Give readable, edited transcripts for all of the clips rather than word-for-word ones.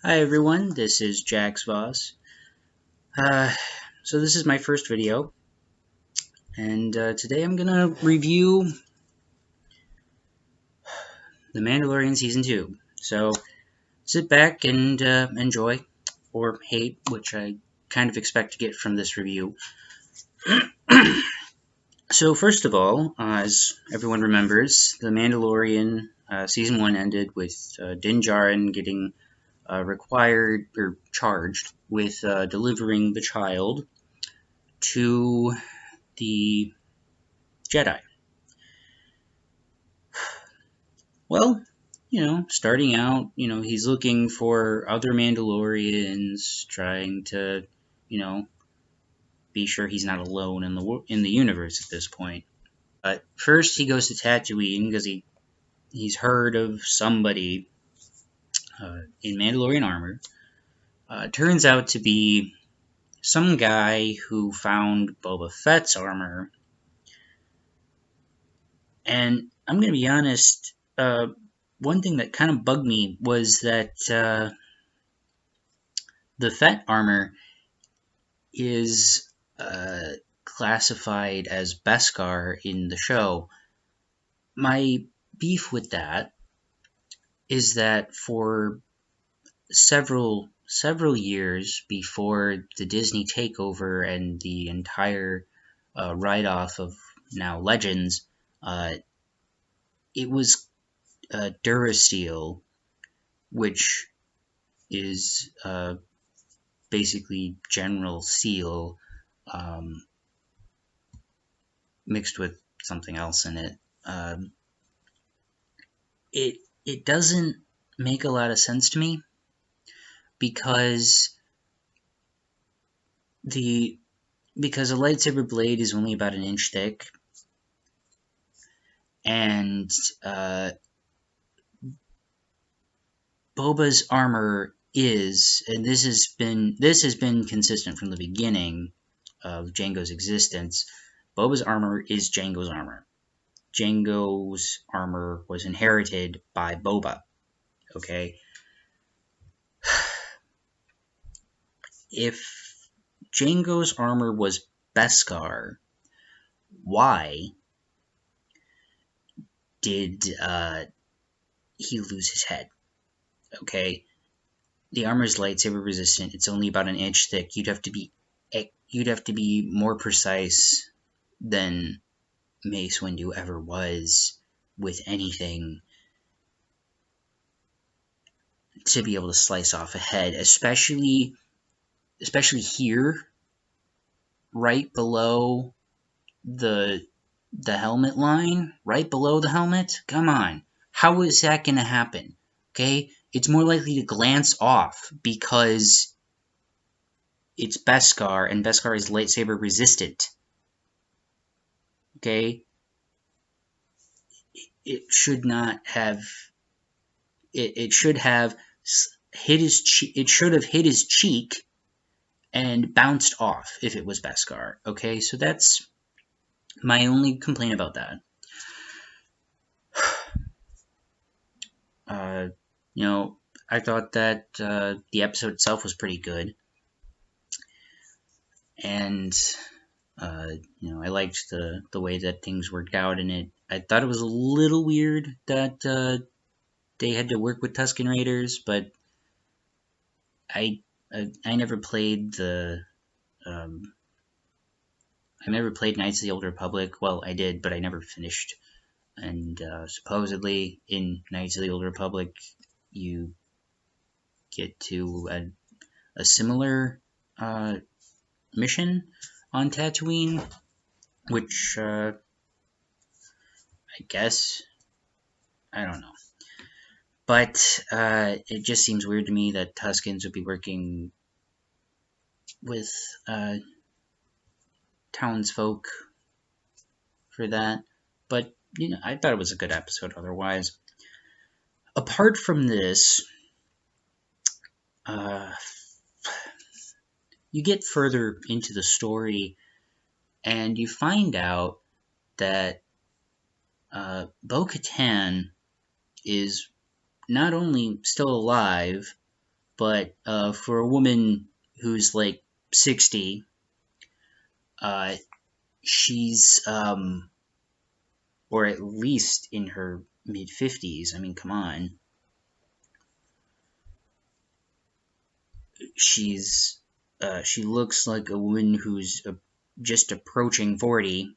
Hi everyone, this is Jax Voss. Uh, so this is my first video, and today I'm gonna review The Mandalorian Season 2. So sit back and enjoy, or hate, which I kind of expect to get from this review. So first of all, as everyone remembers, The Mandalorian Season 1 ended with Din Djarin getting required or charged with delivering the child to the Jedi. Well, starting out, he's looking for other Mandalorians, trying to, be sure he's not alone in the universe at this point. First, he goes to Tatooine because he's heard of somebody in Mandalorian armor. Turns out to be some guy who found Boba Fett's armor. And I'm going to be honest, one thing that kind of bugged me was that the Fett armor is classified as Beskar in the show. My beef with that is that for several years before the Disney takeover and the entire write-off of now Legends, it was Durasteel, which is basically General Seal mixed with something else in it. It doesn't make a lot of sense to me because a lightsaber blade is only about an inch thick, and Boba's armor is, and this has been consistent from the beginning of Jango's existence. Boba's armor is Jango's armor. Jango's armor was inherited by Boba. Okay? If Jango's armor was Beskar, why did he lose his head? Okay? The armor is lightsaber resistant. It's only about an inch thick. You'd have to be more precise than Mace Windu ever was with anything to be able to slice off a head, especially here, right below the helmet line, right below the helmet. Come on, how is that going to happen? Okay, it's more likely to glance off because it's Beskar, and Beskar is lightsaber resistant. Okay, it should not have. It should have hit his. It should have hit his cheek and bounced off if it was Beskar. Okay, so that's my only complaint about that. I thought that the episode itself was pretty good, and I liked the way that things worked out in it. I thought it was a little weird that they had to work with Tusken Raiders, but I never played I never played Knights of the Old Republic. Well, I did, but I never finished. And supposedly in Knights of the Old Republic, you get to a similar mission on Tatooine, which I guess, I don't know. But it just seems weird to me that Tuskens would be working with townsfolk for that. But, I thought it was a good episode otherwise. Apart from this, you get further into the story and you find out that Bo-Katan is not only still alive, but for a woman who's like 60, she's or at least in her mid 50s. I mean, come on. She looks like a woman who's just approaching 40.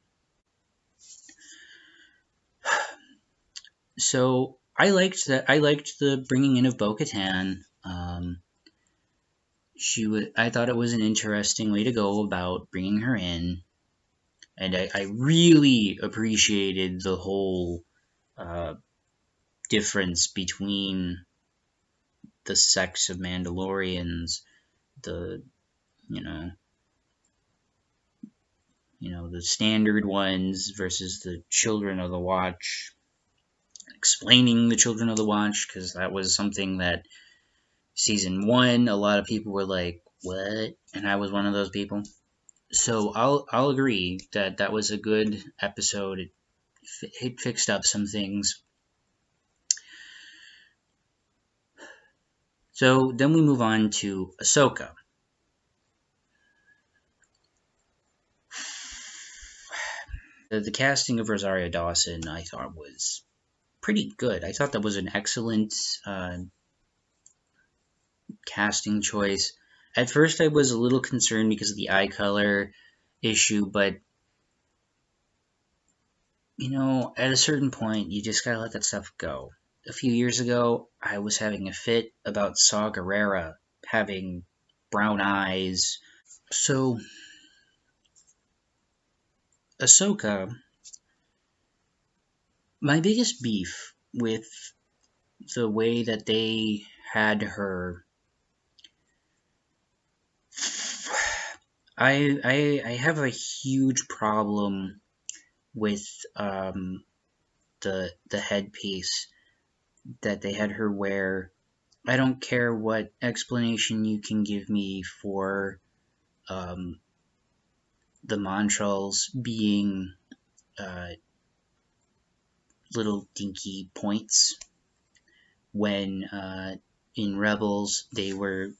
So I liked that. I liked the bringing in of Bo-Katan. I thought it was an interesting way to go about bringing her in, and I really appreciated the whole uh, difference between the sex of Mandalorians, the you know the standard ones versus the Children of the Watch. Explaining the Children of the Watch, because that was something that season 1 a lot of people were like, what? And I was one of those people. So I'll agree that that was a good episode. It fixed up some things. So then we move on to Ahsoka. The casting of Rosario Dawson I thought was pretty good. I thought that was an excellent casting choice. At first I was a little concerned because of the eye color issue, but at a certain point, you just gotta let that stuff go. A few years ago, I was having a fit about Saw Gerrera having brown eyes. So, Ahsoka, my biggest beef with the way that they had her. I have a huge problem with the headpiece that they had her wear. I don't care what explanation you can give me for the Montrals being little dinky points when in Rebels they were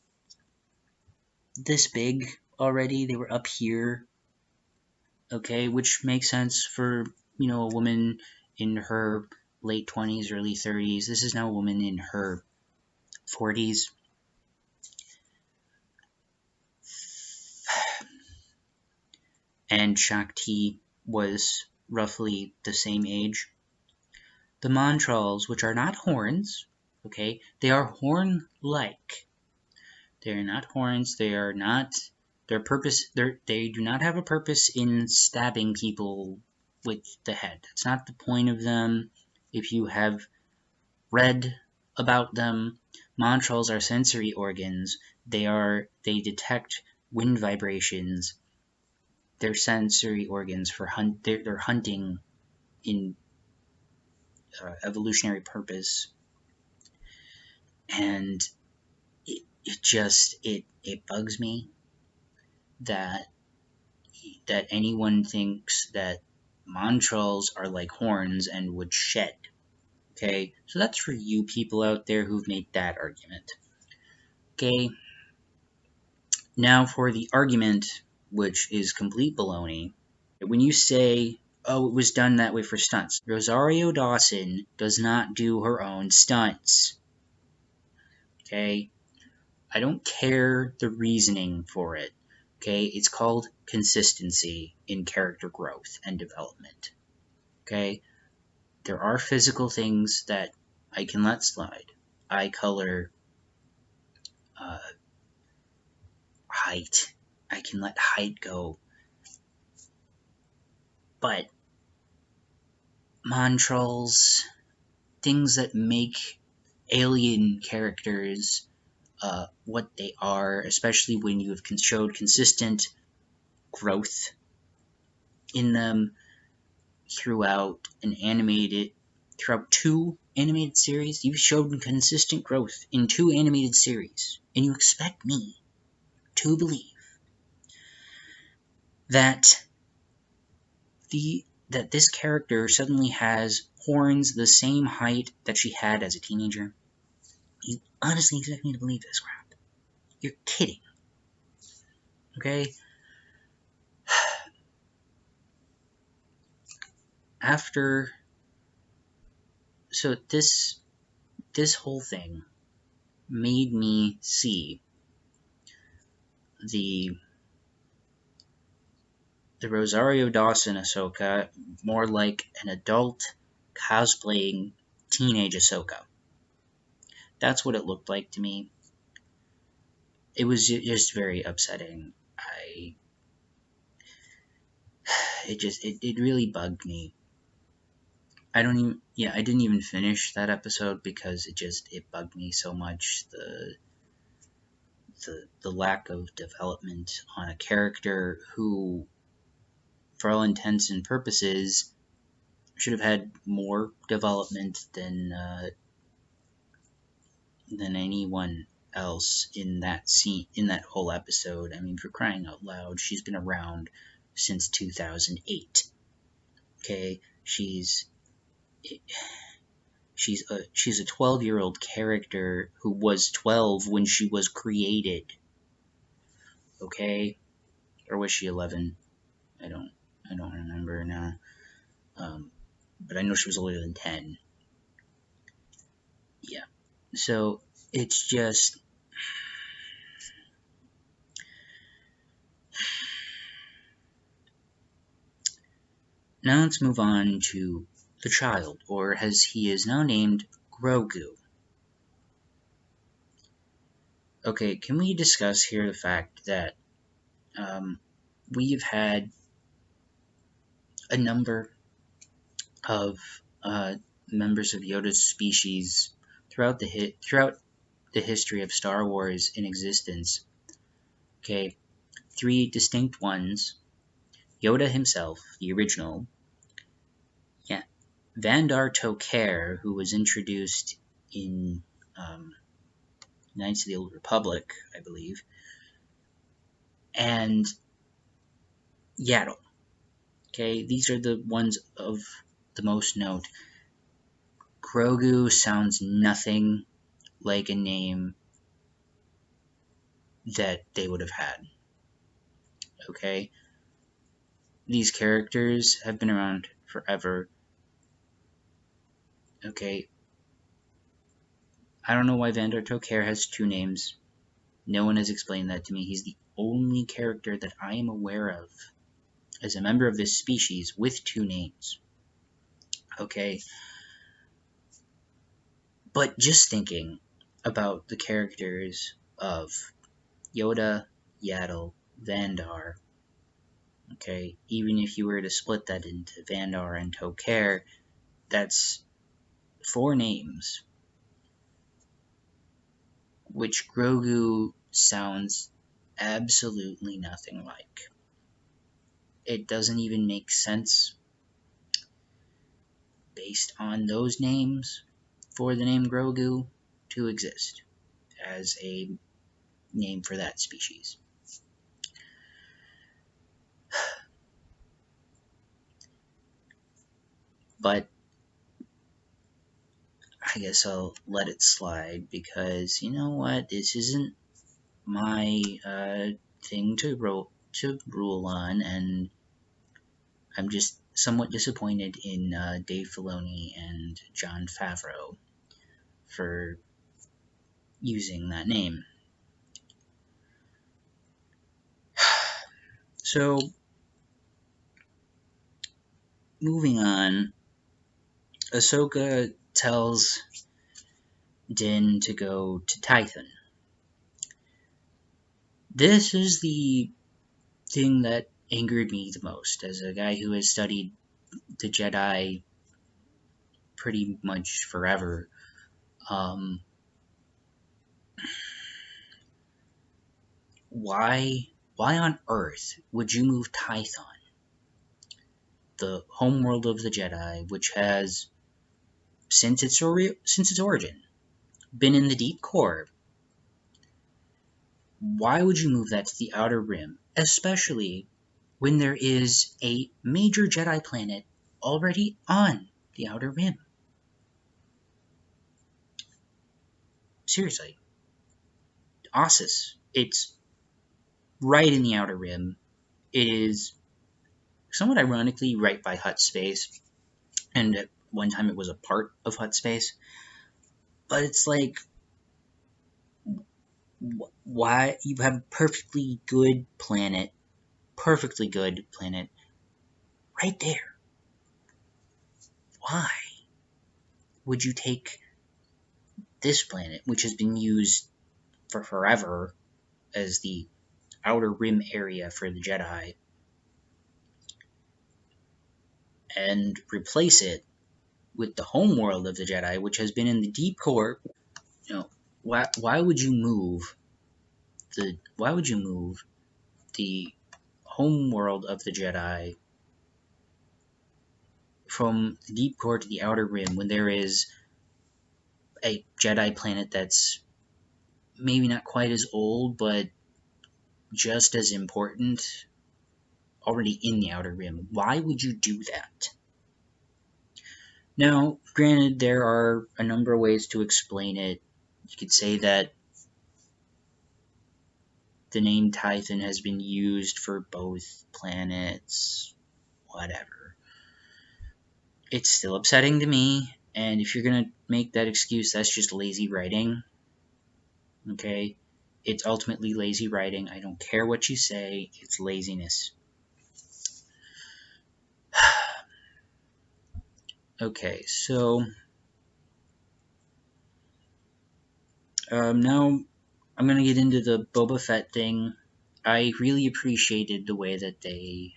this big already. They were up here, okay, which makes sense for a woman in her late 20s, early 30s. This is now a woman in her 40s. And Shakti was roughly the same age. The Montrals, which are not horns, okay, they are horn-like. They are not horns. They are not. They do not have a purpose in stabbing people with the head. That's not the point of them. If you have read about them, Montrals are sensory organs. They detect wind vibrations. They're sensory organs for they're hunting in evolutionary purpose, and it bugs me that anyone thinks that Montrals are like horns and would shed. Okay, so that's for you people out there who've made that argument. Okay, now for the argument, which is complete baloney. When you say, oh, it was done that way for stunts, Rosario Dawson does not do her own stunts. Okay, I don't care the reasoning for it. Okay, it's called consistency in character growth and development. Okay, there are physical things that I can let slide. Eye color, height. I can let height go. But Montrals, things that make alien characters what they are, especially when you have showed consistent growth in them throughout two animated series. You've showed consistent growth in 2 animated series, and you expect me to believe that this character suddenly has horns the same height that she had as a teenager. You honestly expect me to believe this crap? You're kidding. Okay? So this whole thing made me see the Rosario Dawson Ahsoka more like an adult cosplaying teenage Ahsoka. That's what it looked like to me. It was just very upsetting. It really bugged me. I didn't even finish that episode because it bugged me so much. The lack of development on a character who, for all intents and purposes, should have had more development than anyone else in that scene, in that whole episode. I mean, for crying out loud, she's been around since 2008. Okay, she's a 12-year-old character who was 12 when she was created. Okay, or was she 11? I don't remember now. But I know she was older than 10. Yeah. So it's just, now let's move on to the child, or as he is now named, Grogu. Okay, can we discuss here the fact that we've had a number of members of Yoda's species throughout the history of Star Wars in existence. Okay, 3 distinct ones: Yoda himself, the original, yeah, Vandar Tok'er, who was introduced in Knights of the Old Republic, I believe, and Yaddle. Okay, these are the ones of the most note. Grogu sounds nothing like a name that they would have had. Okay, these characters have been around forever. Okay, I don't know why Vandar Tok'er has 2 names. No one has explained that to me. He's the only character that I am aware of as a member of this species with 2 names. Okay, but just thinking about the characters of Yoda, Yaddle, Vandar, okay, even if you were to split that into Vandar and Tok'er, that's 4 names, which Grogu sounds absolutely nothing like. It doesn't even make sense based on those names for the name Grogu to exist as a name for that species. But I guess I'll let it slide because, you know what, this isn't my thing to rule on, and I'm just somewhat disappointed in Dave Filoni and Jon Favreau for using that name. So, moving on, Ahsoka tells Din to go to Tython. This is the thing that angered me the most as a guy who has studied the Jedi pretty much forever. Why on earth would you move Tython, the homeworld of the Jedi, which has, since its origin, been in the deep core? Why would you move that to the Outer Rim, especially when there is a major Jedi planet already on the Outer Rim? Seriously. Ossus. It's right in the Outer Rim. It is somewhat ironically right by Hutt space, and at one time it was a part of Hutt space. But it's like, why you have a perfectly good planet, right there? Why would you take this planet, which has been used for forever as the Outer Rim area for the Jedi, and replace it with the home world of the Jedi, which has been in the deep core? You know, why would you move the home world of the Jedi from the deep core to the Outer Rim when there is a Jedi planet that's maybe not quite as old, but just as important, already in the Outer Rim? Why would you do that? Now, granted, there are a number of ways to explain it. You could say that the name Tython has been used for both planets, whatever. It's still upsetting to me, and if you're gonna make that excuse, that's just lazy writing. Okay? It's ultimately lazy writing. I don't care what you say, it's laziness. Okay, so now I'm gonna get into the Boba Fett thing. I really appreciated the way that they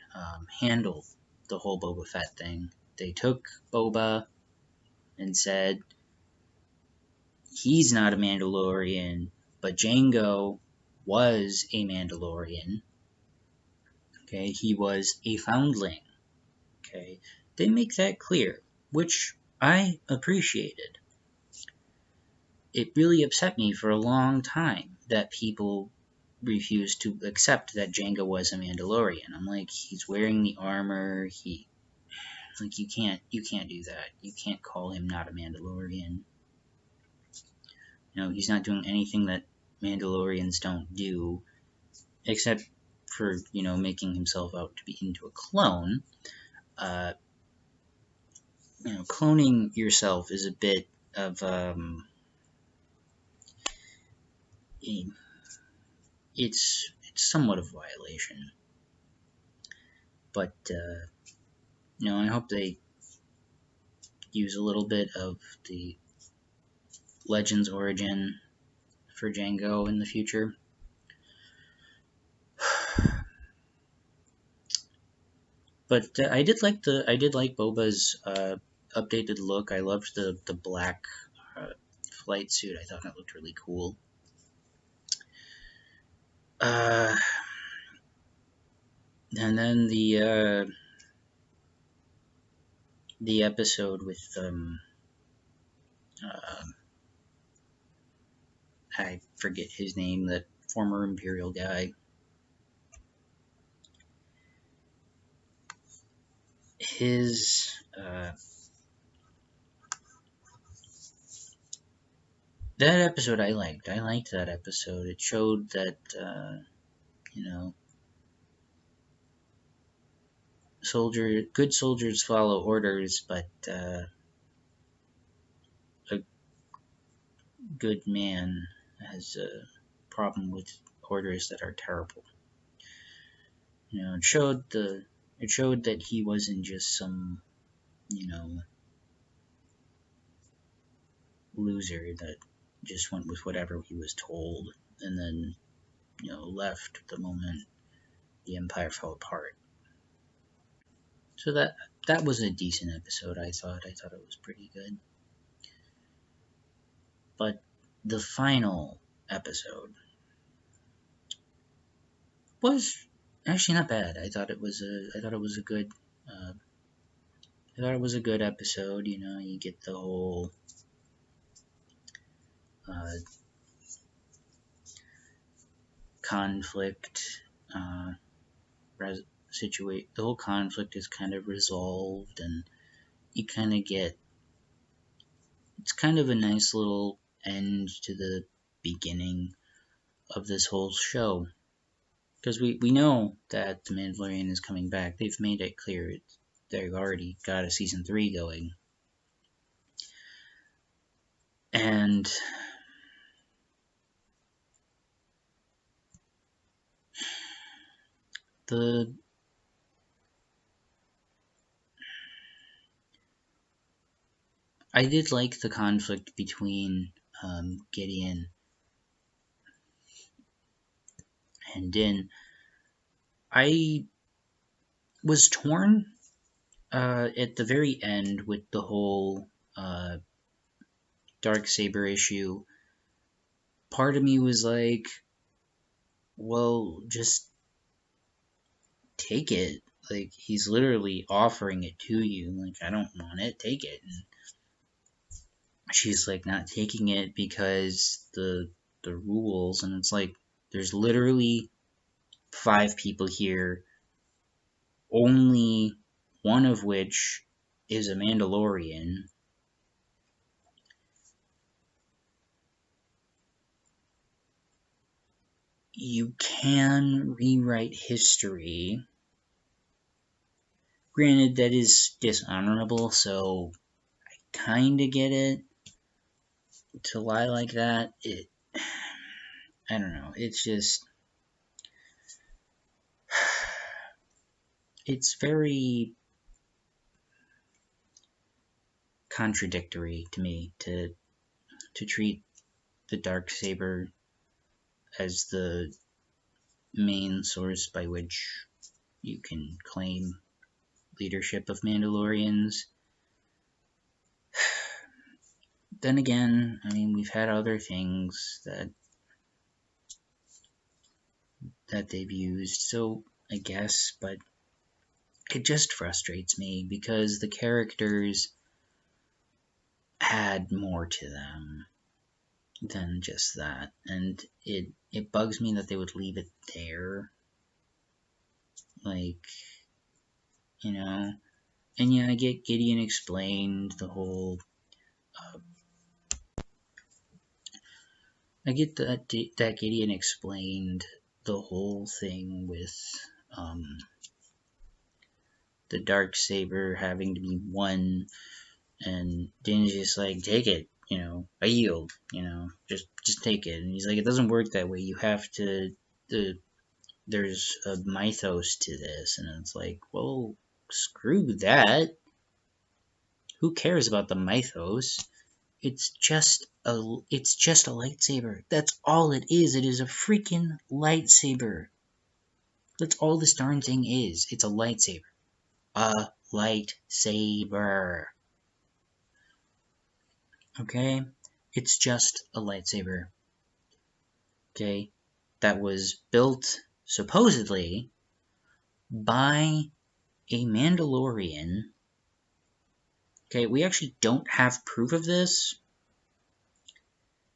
handled the whole Boba Fett thing. They took Boba and said, he's not a Mandalorian, but Jango was a Mandalorian. Okay, he was a foundling. Okay, they make that clear, which I appreciated. It really upset me for a long time that people refused to accept that Jango was a Mandalorian. I'm like, he's wearing the armor. You can't do that. You can't call him not a Mandalorian. He's not doing anything that Mandalorians don't do, except for making himself out to be into a clone. Cloning yourself is a bit of it's somewhat of a violation. But I hope they use a little bit of the Legends origin for Jango in the future. But I did like Boba's updated look. I loved the black flight suit. I thought it looked really cool. And then the episode with I forget his name, that former Imperial guy. His that episode I liked. I liked that episode. It showed that good soldiers follow orders, but a good man has a problem with orders that are terrible. It showed that he wasn't just some loser that just went with whatever he was told and then left the moment the Empire fell apart. So that was a decent episode. I thought it was pretty good. But the final episode was actually not bad. I thought it was a good episode. You get the whole conflict the whole conflict is kind of resolved, and you kind of get, it's kind of a nice little end to the beginning of this whole show. Because we know that The Mandalorian is coming back. They've made it clear. They've already got a season 3 going. And I did like the conflict between Gideon and Din. I was torn at the very end with the whole Darksaber issue. Part of me was like, well, just take it. Like, he's literally offering it to you. Like, I don't want it, take it. And she's like not taking it because the rules, and it's like there's literally 5 people here, only one of which is a Mandalorian. You can rewrite history. Granted, that is dishonorable, so I kinda get it. To lie like that, I don't know, it's just, it's very contradictory to me to treat the Darksaber as the main source by which you can claim leadership of Mandalorians. Then again, I mean, we've had other things that they've used, so I guess, but it just frustrates me because the characters had more to them than just that, and it bugs me that they would leave it there. Like, you know, and yeah, I get Gideon explained the whole I get that Gideon explained the whole thing with the Darksaber having to be won, and Din's just like, take it, I yield, just take it. And he's like, it doesn't work that way. You have to, there's a mythos to this, and it's like, well, screw that. Who cares about the mythos? It's just a lightsaber. That's all it is. It is a freaking lightsaber. That's all this darn thing is. It's a lightsaber. A lightsaber. Okay? It's just a lightsaber. Okay? That was built, supposedly, by a Mandalorian. Okay, we actually don't have proof of this.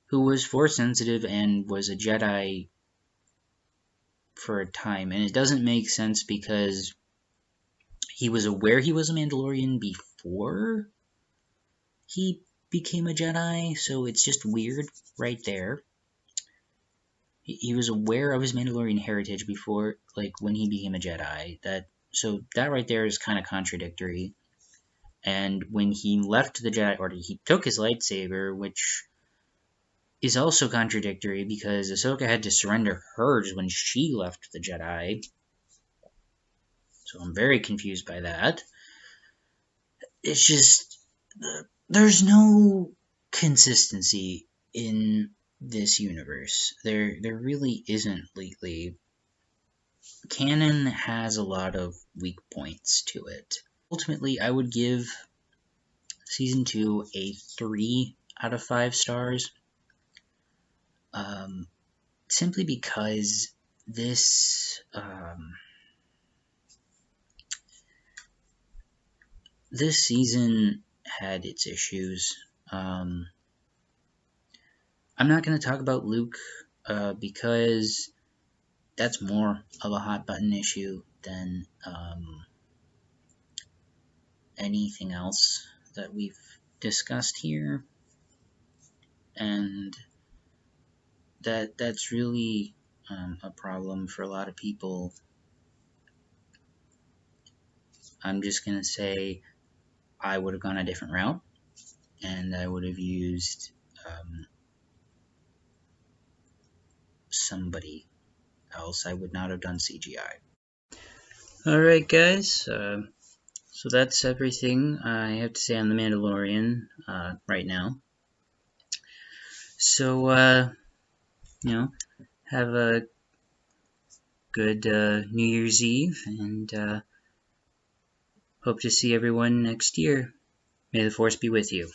Who was Force sensitive and was a Jedi for a time. And it doesn't make sense because he was aware he was a Mandalorian before he became a Jedi, so it's just weird right there. He was aware of his Mandalorian heritage before, like, when he became a Jedi. So that right there is kind of contradictory. And when he left the Jedi Order, he took his lightsaber, which is also contradictory because Ahsoka had to surrender hers when she left the Jedi. So I'm very confused by that. It's just, there's no consistency in this universe. There really isn't lately. Canon has a lot of weak points to it. Ultimately, I would give Season 2 a 3 out of 5 stars. Simply because this season had its issues. I'm not going to talk about Luke because that's more of a hot button issue than anything else that we've discussed here. And that's really a problem for a lot of people. I'm just gonna say I would have gone a different route, and I would have used somebody else. I would not have done CGI. Alright, guys. So that's everything I have to say on The Mandalorian right now. So, have a good New Year's Eve, and hope to see everyone next year. May the Force be with you.